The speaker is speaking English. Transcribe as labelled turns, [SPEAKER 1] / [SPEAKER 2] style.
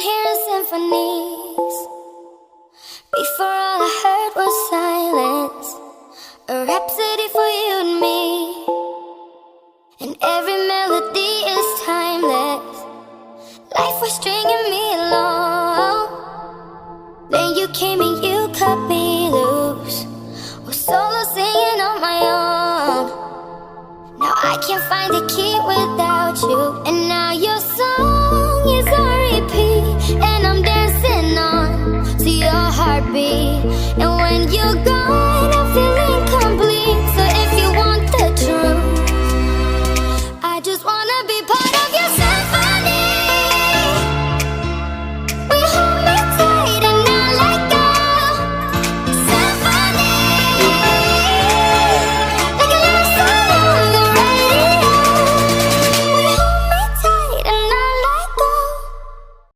[SPEAKER 1] hearing symphonies. Before all I heard was silence, a rhapsody for you and me. And every melody is timeless. Life was stringing me along. Then you came and you cut me loose. Was solo singing on my own. Now I can't find a key without you. And now your song is on repeat, and I'm dancing on to your heartbeat.